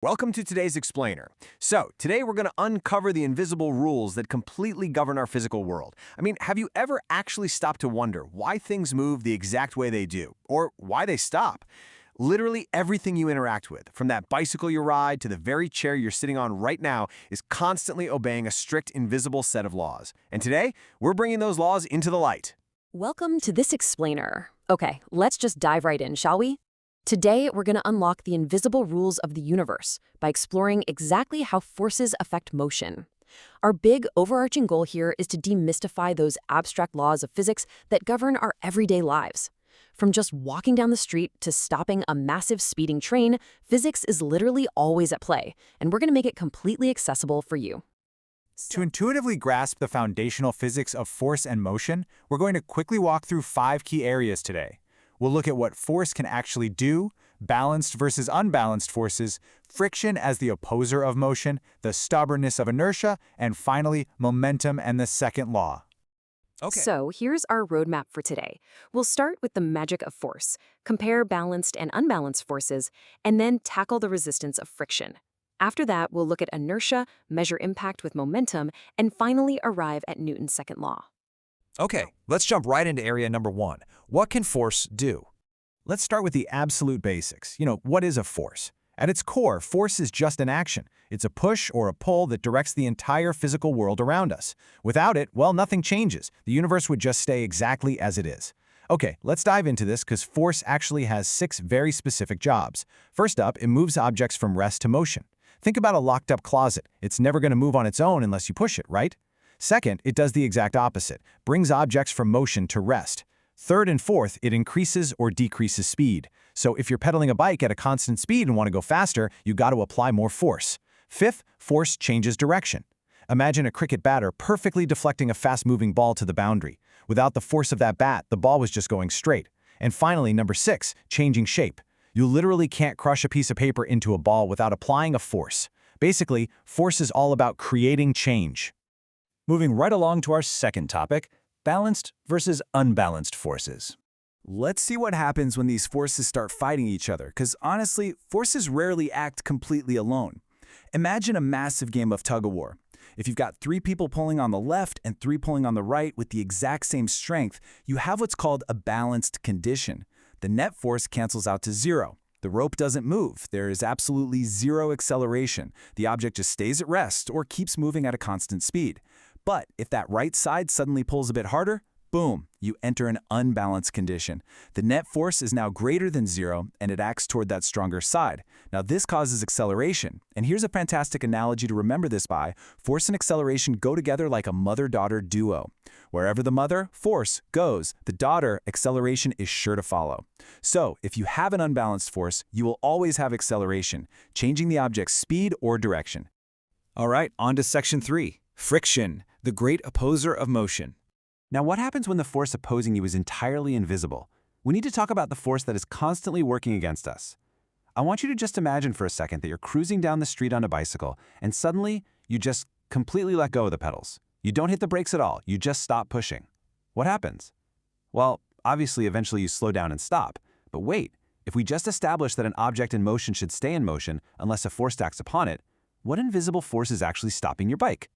Welcome to today's Explainer. So, today we're going to uncover the invisible rules that completely govern our physical world. Have you ever actually stopped to wonder why things move the exact way they do, or why they stop? Literally everything you interact with, from that bicycle you ride to the very chair you're sitting on right now, is constantly obeying a strict, invisible set of laws. And today, we're bringing those laws into the light. Welcome to this Explainer. Okay, let's just dive right in, shall we? Today, we're going to unlock the invisible rules of the universe by exploring exactly how forces affect motion. Our big, overarching goal here is to demystify those abstract laws of physics that govern our everyday lives. From just walking down the street to stopping a massive speeding train, physics is literally always at play, and we're going to make it completely accessible for you. To intuitively grasp the foundational physics of force and motion, we're going to quickly walk through 5 key areas today. We'll look at what force can actually do, balanced versus unbalanced forces, friction as the opposer of motion, the stubbornness of inertia, and finally, momentum and the second law. So here's our roadmap for today. We'll start with the magic of force, compare balanced and unbalanced forces, and then tackle the resistance of friction. After that, we'll look at inertia, measure impact with momentum, and finally arrive at Newton's second law. Okay, let's jump right into area number 1. What can force do? Let's start with the absolute basics. What is a force? At its core, force is just an action. It's a push or a pull that directs the entire physical world around us. Without it, well, nothing changes. The universe would just stay exactly as it is. Okay, let's dive into this because force actually has 6 very specific jobs. First up, it moves objects from rest to motion. Think about a locked-up closet. It's never going to move on its own unless you push it, right? Second, it does the exact opposite, brings objects from motion to rest. Third and fourth, it increases or decreases speed. So if you're pedaling a bike at a constant speed and want to go faster, you got to apply more force. Fifth, force changes direction. Imagine a cricket batter perfectly deflecting a fast-moving ball to the boundary. Without the force of that bat, the ball was just going straight. And finally, number 6, changing shape. You literally can't crush a piece of paper into a ball without applying a force. Basically, force is all about creating change. Moving right along to our second topic, balanced versus unbalanced forces. Let's see what happens when these forces start fighting each other, because honestly, forces rarely act completely alone. Imagine a massive game of tug-of-war. If you've got 3 people pulling on the left and 3 pulling on the right with the exact same strength, you have what's called a balanced condition. The net force cancels out to 0. The rope doesn't move. There is absolutely 0 acceleration. The object just stays at rest or keeps moving at a constant speed. But if that right side suddenly pulls a bit harder, boom, you enter an unbalanced condition. The net force is now greater than 0, and it acts toward that stronger side. Now this causes acceleration. And here's a fantastic analogy to remember this by. Force and acceleration go together like a mother-daughter duo. Wherever the mother, force, goes, the daughter, acceleration, is sure to follow. So if you have an unbalanced force, you will always have acceleration, changing the object's speed or direction. All right, on to section 3, friction, the great opposer of motion. Now, what happens when the force opposing you is entirely invisible? We need to talk about the force that is constantly working against us. I want you to just imagine for a second that you're cruising down the street on a bicycle, and suddenly, you just completely let go of the pedals. You don't hit the brakes at all, you just stop pushing. What happens? Well, obviously, eventually you slow down and stop. But wait, if we just established that an object in motion should stay in motion unless a force acts upon it, what invisible force is actually stopping your bike?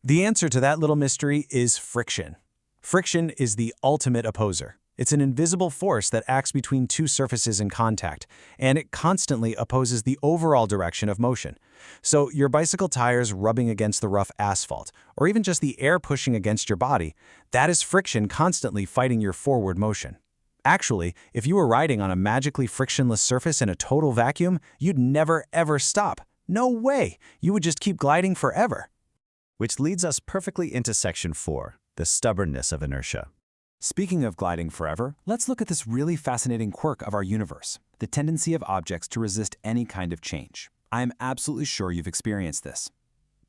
The answer to that little mystery is friction. Friction is the ultimate opposer. It's an invisible force that acts between 2 surfaces in contact, and it constantly opposes the overall direction of motion. So your bicycle tires rubbing against the rough asphalt, or even just the air pushing against your body, that is friction constantly fighting your forward motion. Actually, if you were riding on a magically frictionless surface in a total vacuum, you'd never ever stop. No way! You would just keep gliding forever. Which leads us perfectly into section 4, the stubbornness of inertia. Speaking of gliding forever, let's look at this really fascinating quirk of our universe, the tendency of objects to resist any kind of change. I am absolutely sure you've experienced this.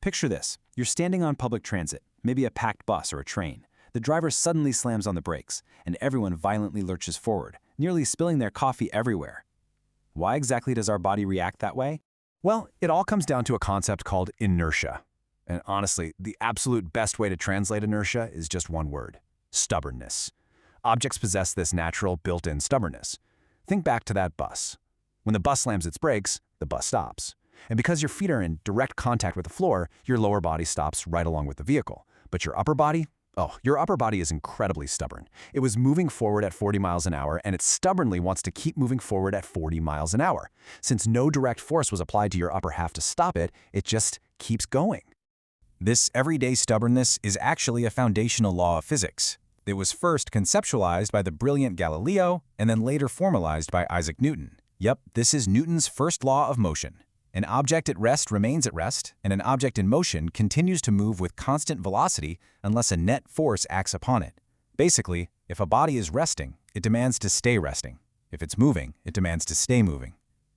Picture this. You're standing on public transit, maybe a packed bus or a train. The driver suddenly slams on the brakes, and everyone violently lurches forward, nearly spilling their coffee everywhere. Why exactly does our body react that way? Well, it all comes down to a concept called inertia. And honestly, the absolute best way to translate inertia is just one word: stubbornness. Objects possess this natural built-in stubbornness. Think back to that bus. When the bus slams its brakes, the bus stops. And because your feet are in direct contact with the floor, your lower body stops right along with the vehicle. But your upper body? Oh, your upper body is incredibly stubborn. It was moving forward at 40 miles an hour, and it stubbornly wants to keep moving forward at 40 miles an hour. Since no direct force was applied to your upper half to stop it, it just keeps going. This everyday stubbornness is actually a foundational law of physics. It was first conceptualized by the brilliant Galileo and then later formalized by Isaac Newton. Yep, this is Newton's first law of motion. An object at rest remains at rest, and an object in motion continues to move with constant velocity unless a net force acts upon it. Basically, if a body is resting, it demands to stay resting. If it's moving, it demands to stay moving.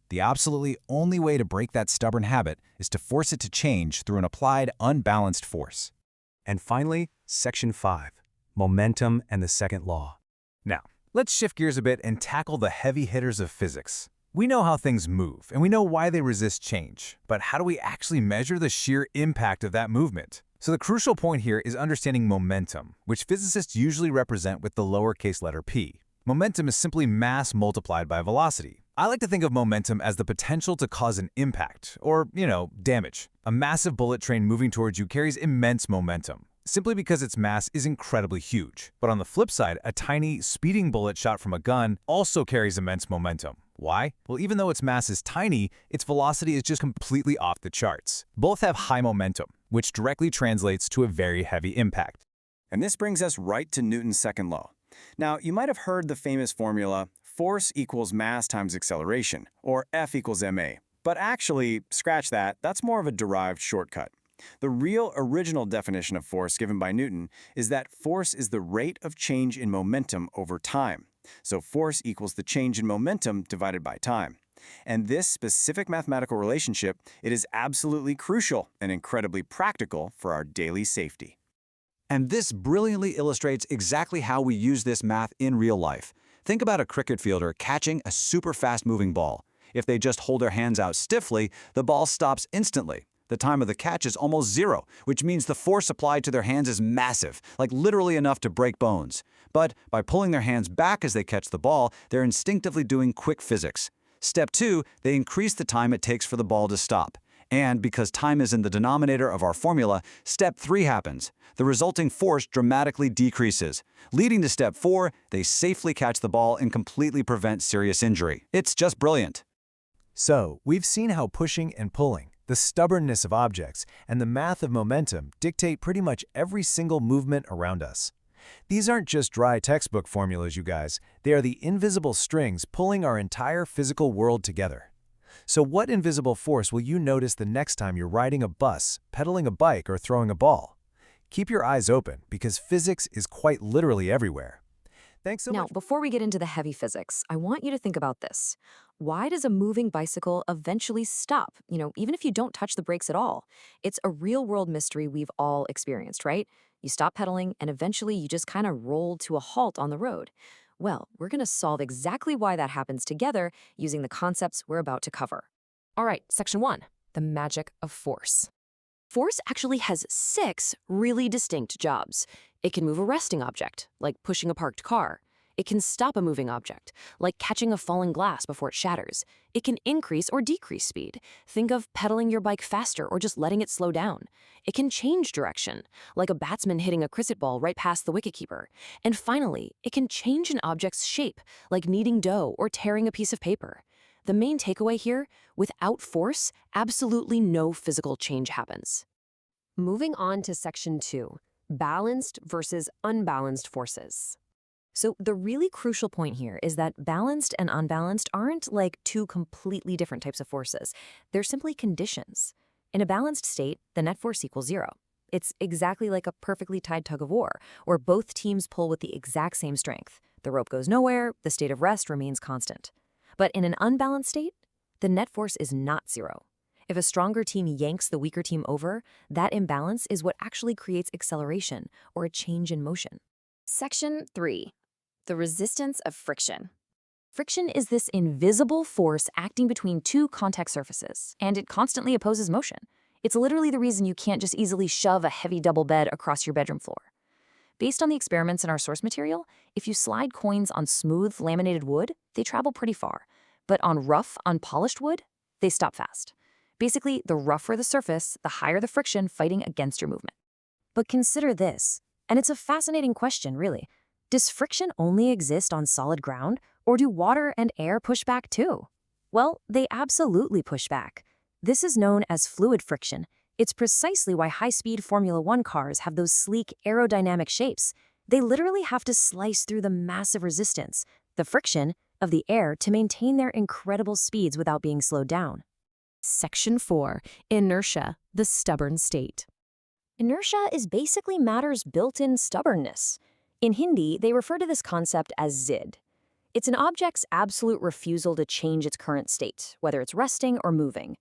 The absolutely only way to break that stubborn habit is to force it to change through an applied, unbalanced force. And finally, Section 5, Momentum and the Second Law. Now, let's shift gears a bit and tackle the heavy hitters of physics. We know how things move, and we know why they resist change, but how do we actually measure the sheer impact of that movement? So the crucial point here is understanding momentum, which physicists usually represent with the lowercase letter p. Momentum is simply mass multiplied by velocity. I like to think of momentum as the potential to cause an impact, or, damage. A massive bullet train moving towards you carries immense momentum, simply because its mass is incredibly huge. But on the flip side, a tiny, speeding bullet shot from a gun also carries immense momentum. Why? Well, even though its mass is tiny, its velocity is just completely off the charts. Both have high momentum, which directly translates to a very heavy impact. And this brings us right to Newton's second law. Now, you might have heard the famous formula, force equals mass times acceleration, or F equals ma. But actually, scratch that, that's more of a derived shortcut. The real original definition of force given by Newton is that force is the rate of change in momentum over time. So force equals the change in momentum divided by time. And this specific mathematical relationship, it is absolutely crucial and incredibly practical for our daily safety. And this brilliantly illustrates exactly how we use this math in real life. Think about a cricket fielder catching a super fast-moving ball. If they just hold their hands out stiffly, the ball stops instantly. The time of the catch is almost zero, which means the force applied to their hands is massive, like literally enough to break bones. But by pulling their hands back as they catch the ball, they're instinctively doing quick physics. Step 2, they increase the time it takes for the ball to stop. And because time is in the denominator of our formula, step 3 happens. The resulting force dramatically decreases. Leading to step 4, they safely catch the ball and completely prevent serious injury. It's just brilliant. So, we've seen how pushing and pulling, the stubbornness of objects, and the math of momentum dictate pretty much every single movement around us. These aren't just dry textbook formulas, you guys. They are the invisible strings pulling our entire physical world together. So what invisible force will you notice the next time you're riding a bus, pedaling a bike, or throwing a ball? Keep your eyes open, because physics is quite literally everywhere. Thanks so Now, much. before we get into the heavy physics, I want you to think about this. Why does a moving bicycle eventually stop, even if you don't touch the brakes at all? It's a real-world mystery we've all experienced, right? You stop pedaling, and eventually you just kind of roll to a halt on the road. Well, we're going to solve exactly why that happens together using the concepts we're about to cover. All right, Section 1, the magic of force. Force actually has 6 really distinct jobs. It can move a resting object, like pushing a parked car. It can stop a moving object, like catching a falling glass before it shatters. It can increase or decrease speed. Think of pedaling your bike faster or just letting it slow down. It can change direction, like a batsman hitting a cricket ball right past the wicketkeeper. And finally, it can change an object's shape, like kneading dough or tearing a piece of paper. The main takeaway here, without force, absolutely no physical change happens. Moving on to Section 2, balanced versus unbalanced forces. So the really crucial point here is that balanced and unbalanced aren't like 2 completely different types of forces. They're simply conditions. In a balanced state, the net force equals 0. It's exactly like a perfectly tied tug-of-war, where both teams pull with the exact same strength. The rope goes nowhere, the state of rest remains constant. But in an unbalanced state, the net force is not 0. If a stronger team yanks the weaker team over, that imbalance is what actually creates acceleration or a change in motion. Section 3. The resistance of friction. Friction is this invisible force acting between 2 contact surfaces, and it constantly opposes motion. It's literally the reason you can't just easily shove a heavy double bed across your bedroom floor. Based on the experiments in our source material, if you slide coins on smooth, laminated wood, they travel pretty far. But on rough, unpolished wood, they stop fast. Basically, the rougher the surface, the higher the friction fighting against your movement. But consider this, and it's a fascinating question, really. Does friction only exist on solid ground, or do water and air push back too? Well, they absolutely push back. This is known as fluid friction. It's precisely why high-speed Formula One cars have those sleek aerodynamic shapes. They literally have to slice through the massive resistance, the friction, of the air to maintain their incredible speeds without being slowed down. Section 4. Inertia, the stubborn state. Inertia is basically matter's built-in stubbornness. In Hindi, they refer to this concept as zid. It's an object's absolute refusal to change its current state, whether it's resting or moving.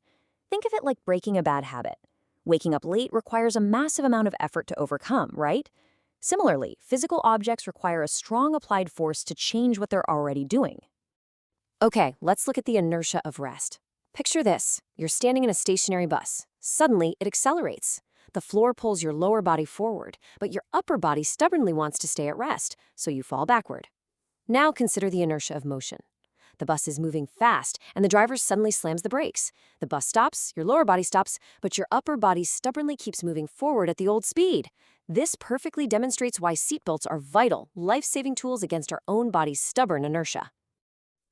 Think of it like breaking a bad habit. Waking up late requires a massive amount of effort to overcome, right? Similarly, physical objects require a strong applied force to change what they're already doing. Okay, let's look at the inertia of rest. Picture this. You're standing in a stationary bus. Suddenly, it accelerates. The floor pulls your lower body forward, but your upper body stubbornly wants to stay at rest, so you fall backward. Now consider the inertia of motion. The bus is moving fast, and the driver suddenly slams the brakes. The bus stops, your lower body stops, but your upper body stubbornly keeps moving forward at the old speed. This perfectly demonstrates why seatbelts are vital, life-saving tools against our own body's stubborn inertia.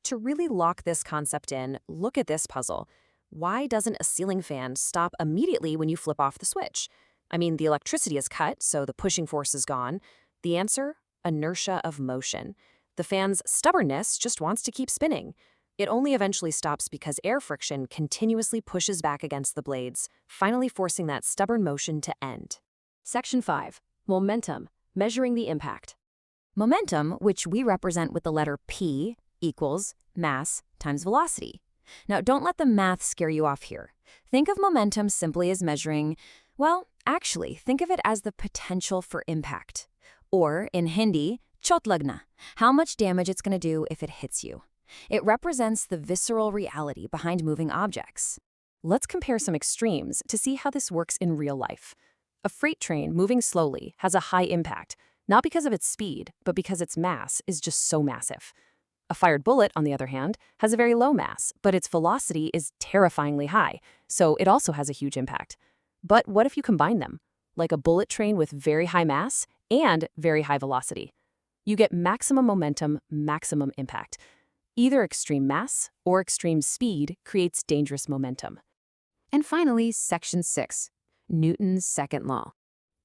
To really lock this concept in, look at this puzzle. Why doesn't a ceiling fan stop immediately when you flip off the switch? I mean, the electricity is cut, so the pushing force is gone. The answer? Inertia of motion. The fan's stubbornness just wants to keep spinning. It only eventually stops because air friction continuously pushes back against the blades, finally forcing that stubborn motion to end. Section 5. Momentum, measuring the impact. Momentum, which we represent with the letter P, equals mass times velocity. Now, don't let the math scare you off here. Think of momentum simply as measuring, well, actually, think of it as the potential for impact. Or, in Hindi, chot lagna, how much damage it's going to do if it hits you. It represents the visceral reality behind moving objects. Let's compare some extremes to see how this works in real life. A freight train moving slowly has a high impact, not because of its speed, but because its mass is just so massive. A fired bullet, on the other hand, has a very low mass, but its velocity is terrifyingly high, so it also has a huge impact. But what if you combine them? Like a bullet train with very high mass and very high velocity. You get maximum momentum, maximum impact. Either extreme mass or extreme speed creates dangerous momentum. And finally, Section 6, Newton's second law.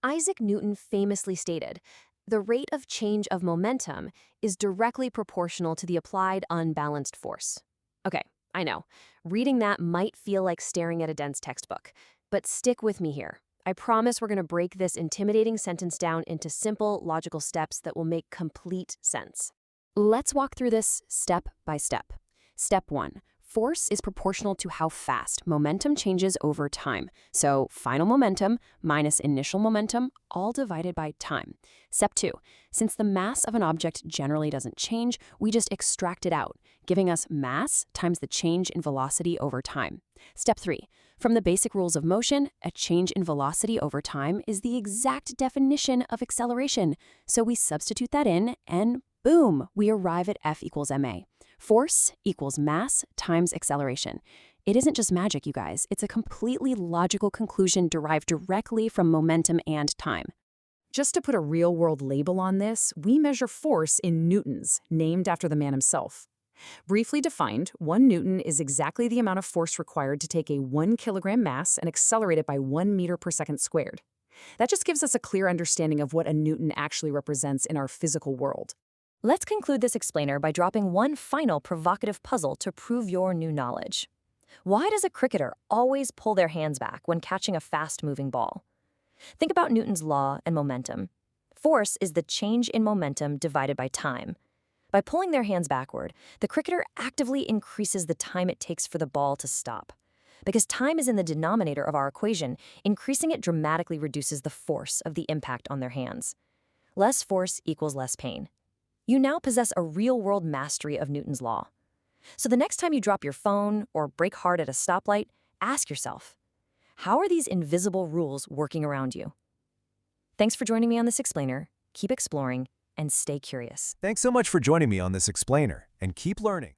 Isaac Newton famously stated, "The rate of change of momentum is directly proportional to the applied unbalanced force." Okay, I know. Reading that might feel like staring at a dense textbook, but stick with me here. I promise we're going to break this intimidating sentence down into simple, logical steps that will make complete sense. Let's walk through this step by step. Step 1. Force is proportional to how fast momentum changes over time. So final momentum minus initial momentum, all divided by time. Step 2. Since the mass of an object generally doesn't change, we just extract it out, giving us mass times the change in velocity over time. Step 3. From the basic rules of motion, a change in velocity over time is the exact definition of acceleration. So we substitute that in, and boom, we arrive at F equals ma. Force equals mass times acceleration. It isn't just magic, you guys. It's a completely logical conclusion derived directly from momentum and time. Just to put a real-world label on this, we measure force in newtons, named after the man himself. Briefly defined, 1 newton is exactly the amount of force required to take a 1 kilogram mass and accelerate it by 1 meter per second squared. That just gives us a clear understanding of what a newton actually represents in our physical world. Let's conclude this explainer by dropping one final provocative puzzle to prove your new knowledge. Why does a cricketer always pull their hands back when catching a fast-moving ball? Think about Newton's law and momentum. Force is the change in momentum divided by time. By pulling their hands backward, the cricketer actively increases the time it takes for the ball to stop. Because time is in the denominator of our equation, increasing it dramatically reduces the force of the impact on their hands. Less force equals less pain. You now possess a real-world mastery of Newton's law. So the next time you drop your phone or brake hard at a stoplight, ask yourself, how are these invisible rules working around you? Thanks for joining me on this explainer. Keep exploring and stay curious. Thanks so much for joining me on this explainer, and keep learning.